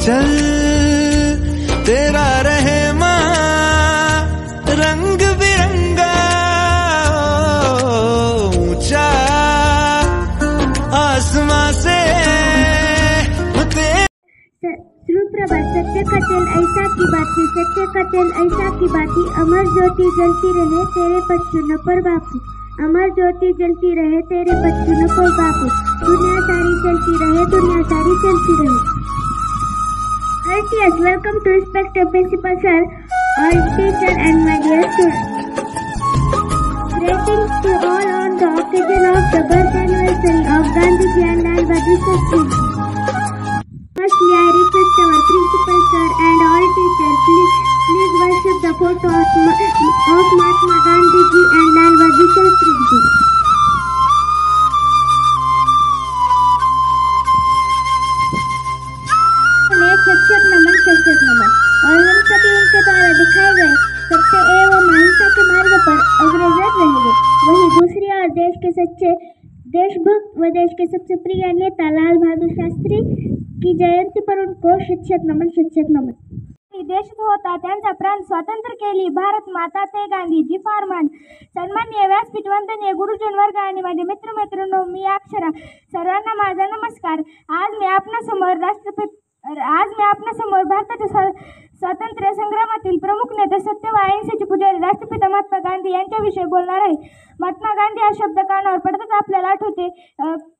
चल तेरा रहे रंग बिरंगा ऊंचा आसमां से सुप्रभात। सत्य का तेल ऐसा की बाती, सत्य का तेल ऐसा की बाती, अमर ज्योति जलती रहे तेरे बच्चों पर बापू, अमर ज्योति जलती रहे तेरे बच्चों पर बापू, दुनिया सारी चलती रहे, दुनिया सारी चलती रहे। Yes, welcome to respected principal sir, all teacher and my dear students. Greetings to all on the occasion of the birth anniversary of Gandhiji and Lal Bahadur Shastri. Firstly, I request our principal sir and all teachers, please worship the photo of Mahatma Gandhiji and Lal Bahadur Shastri ji. शिक्षक नमन, शिक्षक नमन। और हम सभी उनके द्वारा दिखाए गए सत्य एवं अहिंसा के मार्ग पर अग्रसर रहेंगे। वहीं दूसरी ओर देश के सच्चे देशभक्त व देश के सबसे प्रिय नेता लाल बहादुर शास्त्री की जयंती पर उनको शिक्षक नमन, शिक्षक नमन। देश होता त्यांचा प्राण स्वातंत्र्य केली भारत माता ते गांधीजी फार मान। सन्माननीय व्यासपीठ वंदनीय गुरुजन वर्ग आणि माझे मित्रमैत्रिणींनो, मी अक्षरा, सर्वांना माझा नमस्कार। आज मी आपणासमोर भारताच्या स्वातंत्र्य संग्रामातील प्रमुख नेते सत्य व अहिंसेचे पुजारी राष्ट्रपिता महात्मा गांधी यांच्याविषयी बोलणार आहे। महात्मा गांधी हा शब्द कानावर पडताच आपल्याला आठवते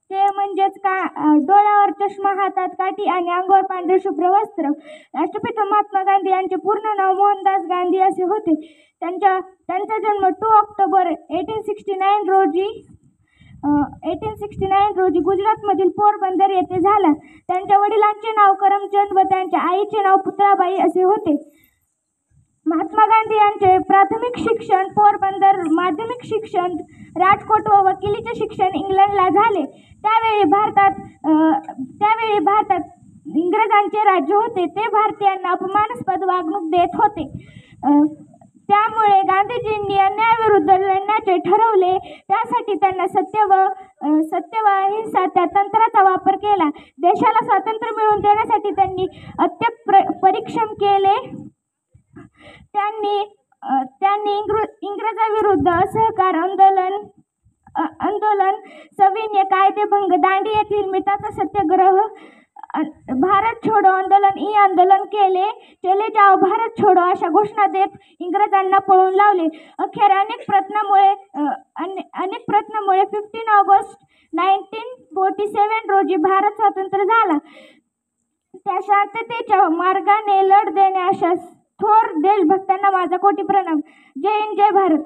ते म्हणजेच डोळ्यावर चष्मा, हातात काठी आणि अंगावर पांढरे शुभ्र वस्त्र। राष्ट्रपिता महात्मा गांधी यांचे पूर्ण नाव मोहनदास गांधी असे होते। त्यांचा जन्म 2 ऑक्टोबर 1869 रोजी गुजरातमधील पोरबंदर येथे झाला। त्यांच्या वडिलांचे नाव करमचंद व त्यांच्या आईचे नाव पुतळाबाई असे होते। महात्मा गांधी यांचे प्राथमिक शिक्षण पोरबंदर, माध्यमिक शिक्षण राजकोट व वकिलीचे शिक्षण इंग्लंडला झाले। त्यावेळी भारतात इंग्रजांचे राज्य होते, ते भारतीयांना अपमानास्पद वागणूक देत होते। त्यामुळे गांधीजींनी अन्यायाविरुद्ध लढण्याचे ठरवले। त्यासाठी त्यांना सत्य व अहिंसा त्या तंत्राचा वापर केला। देशाला स्वातंत्र्य मिळवून देण्यासाठी त्यांनी अथक परिश्रम केले। त्यांनी इंग्रजाविरुद्ध असहकार आंदोलन, सविनय कायदेभंग, दांडी येथील मिठाचा सत्याग्रह, भारत छोडो आंदोलन ई आंदोलन केले। चले जाओ भारत छोडो अशा घोषणा देत इंग्रजांना पळून लावले। अखेर अनेक प्रयत्नांमुळे 15 ऑगस्ट 1947 रोजी भारत स्वतंत्र झाला। त्या शांततेच्या मार्गाने लढ देण्या अशा थोर देशभक्तांना माझा कोटी प्रणाम। जय हिंद, जय भारत।